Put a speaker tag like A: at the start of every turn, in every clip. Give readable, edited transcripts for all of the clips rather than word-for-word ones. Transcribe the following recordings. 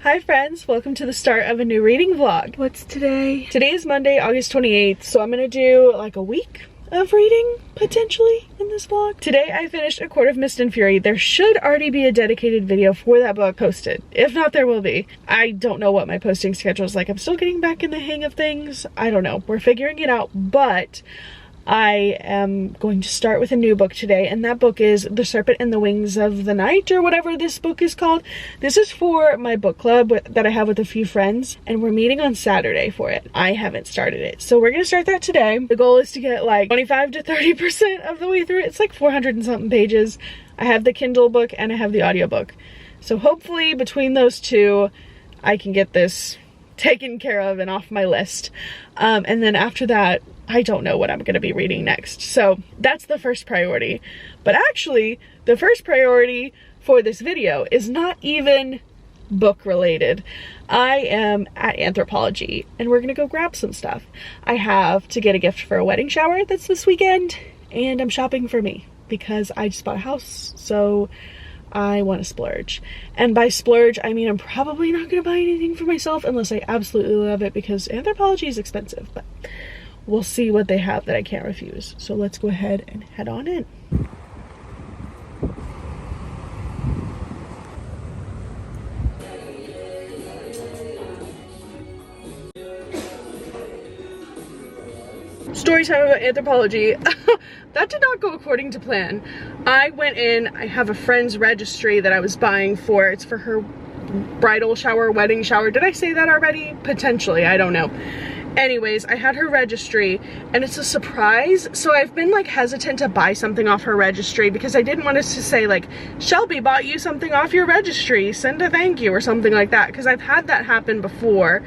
A: Hi friends, welcome to the start of a new reading vlog. What's today? Today is Monday, August 28th, so I'm gonna do like a week of reading, potentially, in this vlog. Today I finished A Court of Mist and Fury. There should already be a dedicated video for that book posted. If not, there will be. I don't know what my posting schedule is like. I'm still getting back in the hang of things. I don't know. We're figuring it out, but I am going to start with a new book today, and that book is The Serpent and the Wings of the Night, or whatever this book is called. This is for my book club that I have with a few friends, and we're meeting on Saturday for it. I haven't started it, so we're gonna start that today. The goal is to get like 25 to 30% of the way through it. It's like 400 and something pages. I have the Kindle book and I have the audiobook. So hopefully between those two, I can get this taken care of and off my list. And then after that, I don't know what I'm going to be reading next. So that's the first priority. But actually, the first priority for this video is not even book related. I am at Anthropologie and we're going to go grab some stuff. I have to get a gift for a wedding shower that's this weekend, and I'm shopping for me because I just bought a house. So I want to splurge. And by splurge, I mean I'm probably not going to buy anything for myself unless I absolutely love it, because Anthropologie is expensive. But we'll see what they have that I can't refuse. So let's go ahead and head on in. Story time about Anthropologie. That did not go according to plan. I went in, I have a friend's registry that I was buying for. It's for her bridal shower, wedding shower. Did I say that already? Potentially, I don't know. Anyways, I had her registry and it's a surprise. So I've been like hesitant to buy something off her registry because I didn't want us to say like, Shelby bought you something off your registry, send a thank you or something like that. Because I've had that happen before.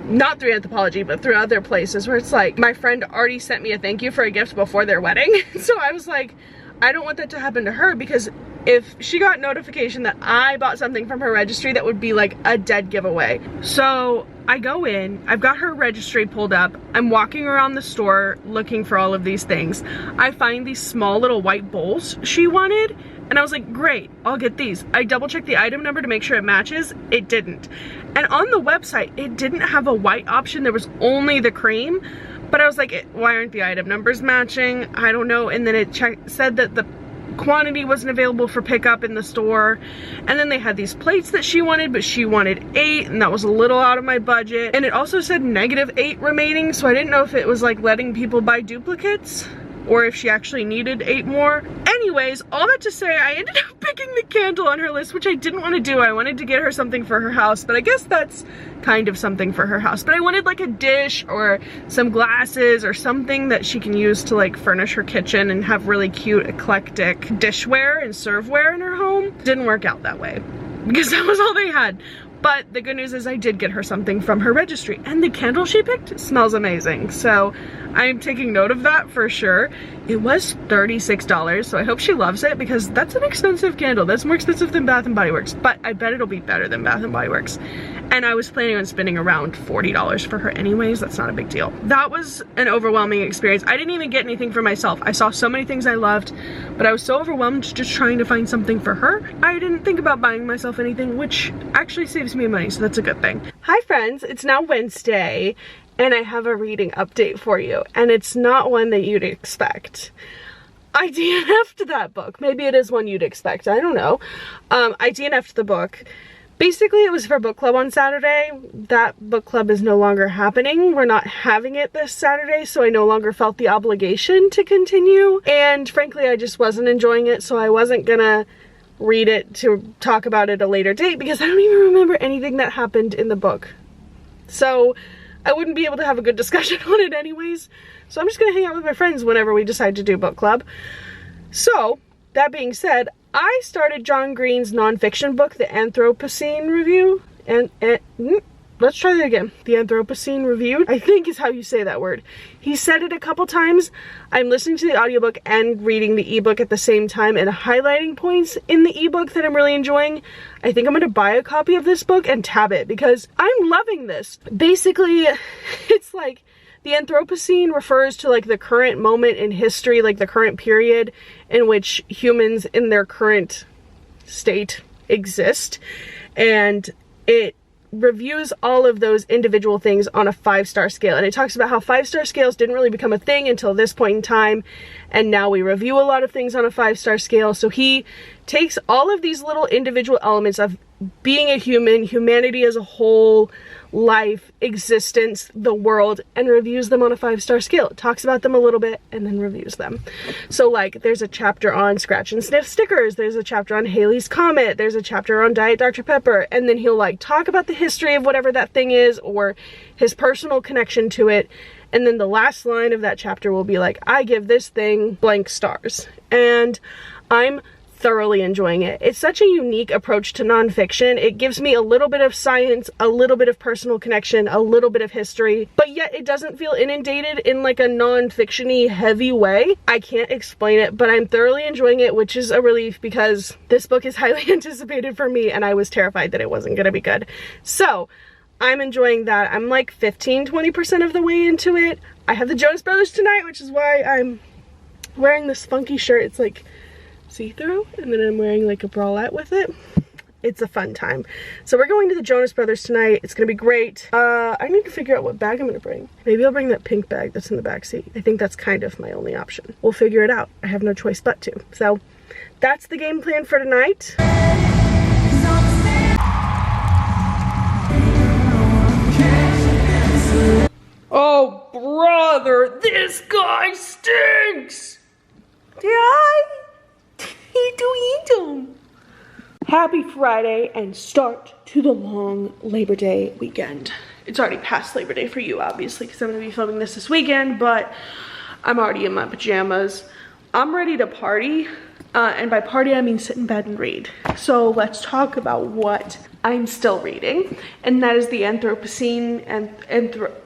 A: Not through Anthropologie, but through other places where it's like, my friend already sent me a thank you for a gift before their wedding. So I was like, I don't want that to happen to her, because if she got notification that I bought something from her registry, that would be like a dead giveaway. So I go in, I've got her registry pulled up, I'm walking around the store looking for all of these things. I find these small little white bowls she wanted, and I was like, great, I'll get these. I double checked the item number to make sure it matches. It didn't. And on the website, it didn't have a white option. There was only the cream. But I was like, why aren't the item numbers matching? I don't know. And then it said that the quantity wasn't available for pickup in the store. And then they had these plates that she wanted, but she wanted 8, and that was a little out of my budget. And it also said -8 remaining, so I didn't know if it was like letting people buy duplicates or if she actually needed 8 more. Anyways, all that to say, I ended up picking the candle on her list, which I didn't want to do. I wanted to get her something for her house, but I guess that's kind of something for her house. But I wanted like a dish or some glasses or something that she can use to like furnish her kitchen and have really cute, eclectic dishware and serveware in her home. Didn't work out that way because that was all they had. But the good news is I did get her something from her registry, and the candle she picked smells amazing. So I'm taking note of that for sure. It was $36, so I hope she loves it, because that's an expensive candle. That's more expensive than Bath & Body Works, but I bet it'll be better than Bath & Body Works. And I was planning on spending around $40 for her anyways. That's not a big deal. That was an overwhelming experience. I didn't even get anything for myself. I saw so many things I loved, but I was so overwhelmed just trying to find something for her. I didn't think about buying myself anything, which actually saves me money, so that's a good thing. Hi friends, it's now Wednesday, and I have a reading update for you, and it's not one that you'd expect. I DNF'd that book. Maybe it is one you'd expect, I don't know. I DNF'd the book. Basically, it was for book club on Saturday. That book club is no longer happening. We're not having it this Saturday, so I no longer felt the obligation to continue. And frankly, I just wasn't enjoying it, so I wasn't gonna read it to talk about it at a later date, because I don't even remember anything that happened in the book. So I wouldn't be able to have a good discussion on it anyways. So I'm just gonna hang out with my friends whenever we decide to do book club. So that being said, I started John Green's nonfiction book, The Anthropocene Review, and let's try that again. The Anthropocene Review, I think is how you say that word. He said it a couple times. I'm listening to the audiobook and reading the ebook at the same time and highlighting points in the ebook that I'm really enjoying. I think I'm gonna buy a copy of this book and tab it because I'm loving this. Basically, it's like the Anthropocene refers to like the current moment in history, like the current period in which humans in their current state exist. And it reviews all of those individual things on a 5-star scale, and it talks about how 5-star scales didn't really become a thing until this point in time, and now we review a lot of things on a 5-star scale. So he takes all of these little individual elements of being a human, humanity as a whole, life, existence, the world, and reviews them on a 5-star scale. Talks about them a little bit and then reviews them. So like there's a chapter on scratch and sniff stickers, there's a chapter on Halley's Comet, there's a chapter on Diet Dr. Pepper, and then he'll like talk about the history of whatever that thing is or his personal connection to it. And then the last line of that chapter will be like, I give this thing blank stars. And I'm thoroughly enjoying it. It's such a unique approach to nonfiction. It gives me a little bit of science, a little bit of personal connection, a little bit of history, but yet it doesn't feel inundated in like a non-fiction-y heavy way. I can't explain it, but I'm thoroughly enjoying it, which is a relief because this book is highly anticipated for me and I was terrified that it wasn't gonna be good. So I'm enjoying that. I'm like 15-20% of the way into it. I have the Jonas Brothers tonight, which is why I'm wearing this funky shirt. It's like see-through, and then I'm wearing like a bralette with it. It's a fun time. So we're going to the Jonas Brothers tonight. It's gonna be great. I need to figure out what bag I'm gonna bring. Maybe I'll bring that pink bag that's in the back seat. I think that's kind of my only option. We'll figure it out. I have no choice but to. So that's the game plan for tonight. Oh brother, this guy stinks! Happy Friday and start to the long Labor Day weekend. It's already past Labor Day for you, obviously, because I'm going to be filming this weekend, but I'm already in my pajamas. I'm ready to party, and by party I mean sit in bed and read. So let's talk about what I'm still reading, and that is the Anthropocene and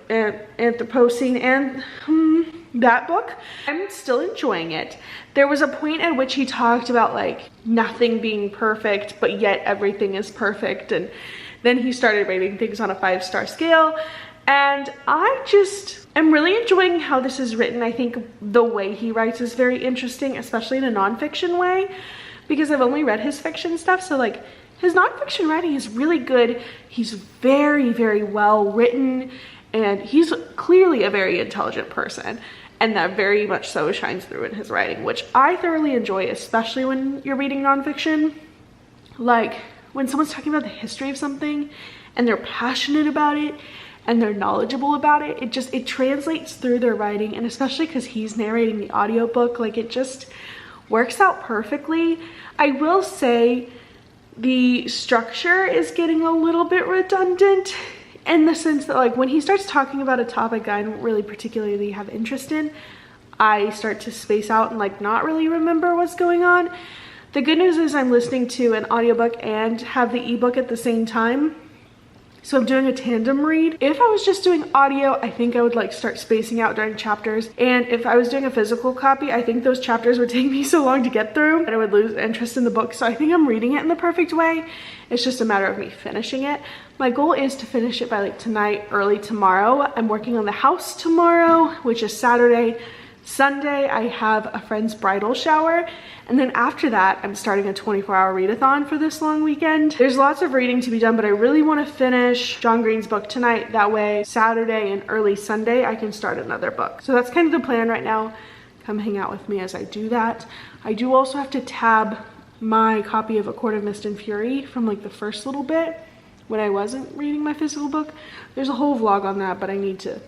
A: Anthropocene and that book. I'm still enjoying it. There was a point at which he talked about like nothing being perfect, but yet everything is perfect, and then he started rating things on a 5-star scale, and I just am really enjoying how this is written. I think the way he writes is very interesting, especially in a nonfiction way, because I've only read his fiction stuff, so like his nonfiction writing is really good. He's very, very well written, and he's clearly a very intelligent person, and that very much so shines through in his writing, which I thoroughly enjoy, especially when you're reading nonfiction. Like when someone's talking about the history of something and they're passionate about it and they're knowledgeable about it, it translates through their writing, and especially because he's narrating the audiobook, like it just works out perfectly. I will say the structure is getting a little bit redundant, in the sense that like when he starts talking about a topic I don't really particularly have interest in, I start to space out and like not really remember what's going on. The good news is I'm listening to an audiobook and have the ebook at the same time, so I'm doing a tandem read. If I was just doing audio, I think I would like start spacing out during chapters, and if I was doing a physical copy, I think those chapters would take me so long to get through and I would lose interest in the book. So I think I'm reading it in the perfect way. It's just a matter of me finishing it. My goal is to finish it by like tonight, early tomorrow. I'm working on the house tomorrow, which is Saturday. Sunday, I have a friend's bridal shower, and then after that, I'm starting a 24-hour readathon for this long weekend. There's lots of reading to be done, but I really want to finish John Green's book tonight. That way, Saturday and early Sunday, I can start another book. So that's kind of the plan right now. Come hang out with me as I do that. I do also have to tab my copy of A Court of Mist and Fury from like the first little bit when I wasn't reading my physical book. There's a whole vlog on that, but I need to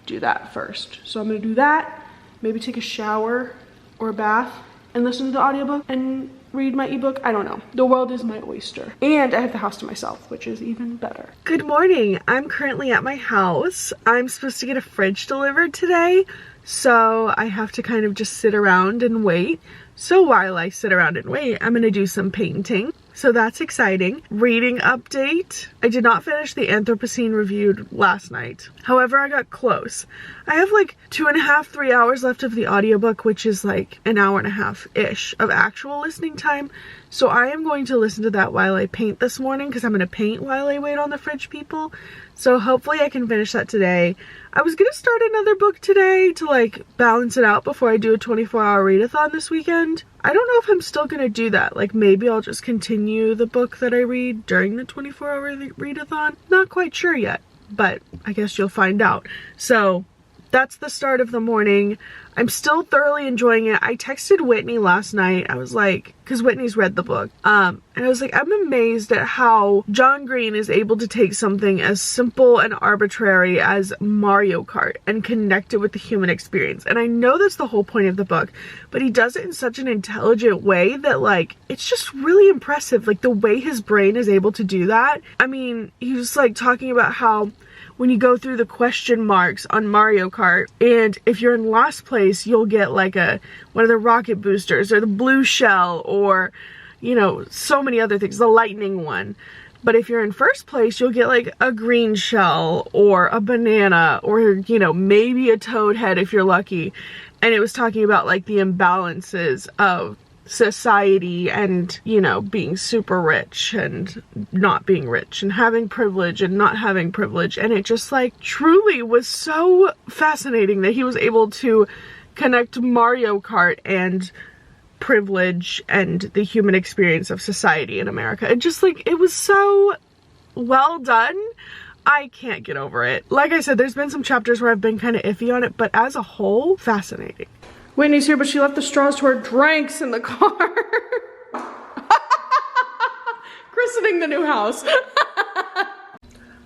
A: do that first. So I'm gonna do that. Maybe take a shower or a bath and listen to the audiobook and read my ebook. I don't know. The world is my oyster. And I have the house to myself, which is even better. Good morning. I'm currently at my house. I'm supposed to get a fridge delivered today, so I have to kind of just sit around and wait. So while I sit around and wait, I'm gonna do some painting. So that's exciting. Reading update. I did not finish the Anthropocene reviewed last night. However, I got close. I have like 2.5, 3 hours left of the audiobook, which is like an hour and a half-ish of actual listening time. So I am going to listen to that while I paint this morning, because I'm going to paint while I wait on the fridge people. So hopefully I can finish that today. I was going to start another book today to like balance it out before I do a 24-hour readathon this weekend. I don't know if I'm still gonna do that. Like, maybe I'll just continue the book that I read during the 24-hour readathon. Not quite sure yet, but I guess you'll find out. So that's the start of the morning. I'm still thoroughly enjoying it. I texted Whitney last night. I was like, because Whitney's read the book. And I was like, I'm amazed at how John Green is able to take something as simple and arbitrary as Mario Kart and connect it with the human experience. And I know that's the whole point of the book, but he does it in such an intelligent way that, like, it's just really impressive. Like, the way his brain is able to do that. I mean, he was like talking about how when you go through the question marks on Mario Kart, and if you're in last place, you'll get like one of the rocket boosters or the blue shell or, you know, so many other things, the lightning one. But if you're in first place, you'll get like a green shell or a banana or, you know, maybe a toad head if you're lucky. And it was talking about like the imbalances of society and, you know, being super rich and not being rich and having privilege and not having privilege. And it just like truly was so fascinating that he was able to connect Mario Kart and privilege and the human experience of society in America. It just like, it was so well done. I can't get over it. Like I said, there's been some chapters where I've been kind of iffy on it, but as a whole, fascinating. Whitney's here, but she left the straws to her drinks in the car. Christening the new house.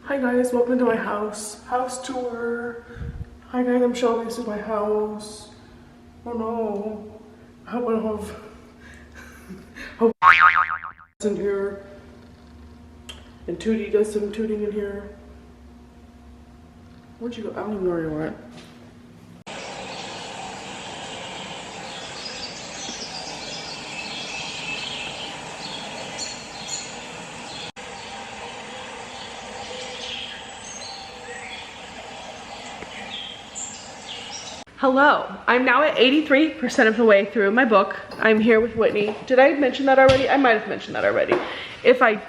A: Hi guys, welcome to my house. House tour. Hi guys, I'm showing this is my house. Oh no. I hope I don't have in here. And Tootie does some tooting in here. Where'd you go? I don't even know where you went. Hello, I'm now at 83% of the way through my book. I'm here with Whitney. Did I mention that already? I might have mentioned that already. If I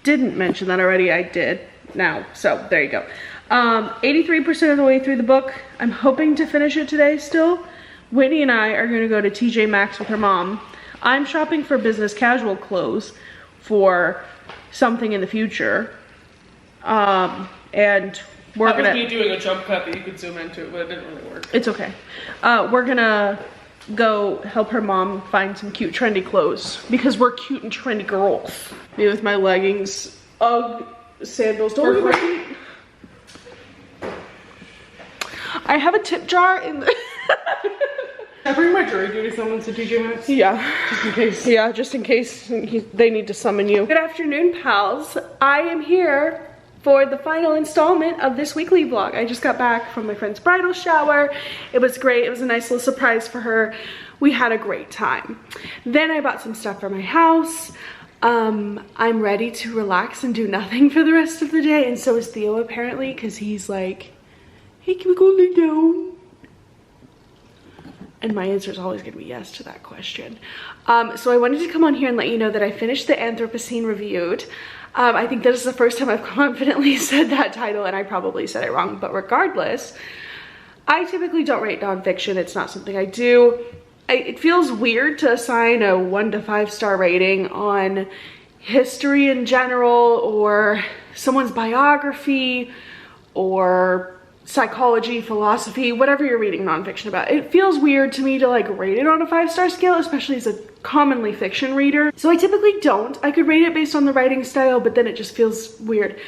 A: didn't mention that already, I did now. So there you go. 83% of the way through the book. I'm hoping to finish it today still. Whitney and I are gonna go to TJ Maxx with her mom. I'm shopping for business casual clothes for something in the future. And we're
B: that was me doing a jump cut that you could zoom into, but it didn't really work.
A: It's okay. We're gonna go help her mom find some cute trendy clothes because we're cute and trendy girls. Me with my leggings, Ugg sandals. Don't look at my feet. I have a tip jar in the
B: Can I bring my jury duty summons to TJ Maxx?
A: Yeah.
B: Just in case.
A: Yeah, just in case they need to summon you. Good afternoon, pals. I am here for the final installment of this weekly vlog. I just got back from my friend's bridal shower. It was great. It was a nice little surprise for her. We had a great time. Then I bought some stuff for my house. I'm ready to relax and do nothing for the rest of the day, and so is Theo apparently, because he's like, hey, can we go lay down? And my answer is always gonna be yes to that question. So I wanted to come on here and let you know that I finished the Anthropocene Reviewed. I think that is the first time I've confidently said that title, and I probably said it wrong, but regardless, I typically don't rate nonfiction. It's not something I do. It feels weird to assign a 1 to 5 star rating on history in general, or someone's biography, or psychology, philosophy, whatever you're reading nonfiction about. It feels weird to me to like rate it on a 5-star scale, especially as a commonly fiction reader. So I typically don't. I could rate it based on the writing style, but then it just feels weird.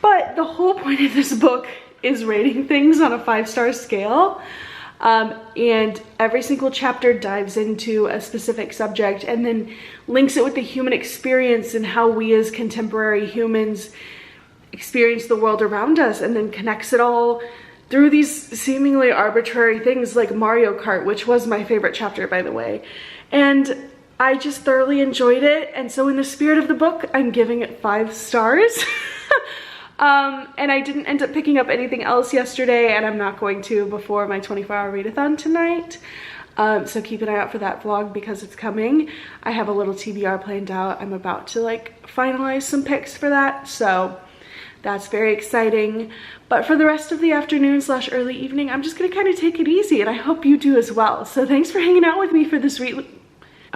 A: But the whole point of this book is rating things on a 5-star scale. And every single chapter dives into a specific subject and then links it with the human experience and how we as contemporary humans experience the world around us, and then connects it all through these seemingly arbitrary things like Mario Kart, which was my favorite chapter, by the way. And I just thoroughly enjoyed it, and so in the spirit of the book, I'm giving it 5 stars. And I didn't end up picking up anything else yesterday, and I'm not going to before my 24-hour readathon tonight. So keep an eye out for that vlog because it's coming. I have a little TBR planned out. I'm about to like finalize some picks for that, so that's very exciting. But for the rest of the afternoon / early evening, I'm just gonna kind of take it easy, and I hope you do as well. So thanks for hanging out with me for this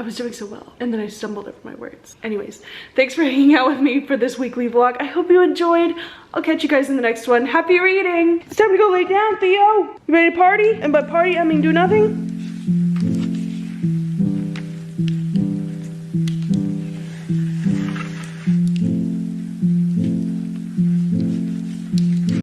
A: I was doing so well. And then I stumbled over my words. Anyways, thanks for hanging out with me for this weekly vlog. I hope you enjoyed. I'll catch you guys in the next one. Happy reading. It's time to go lay down, Theo. You ready to party? And by party, I mean do nothing.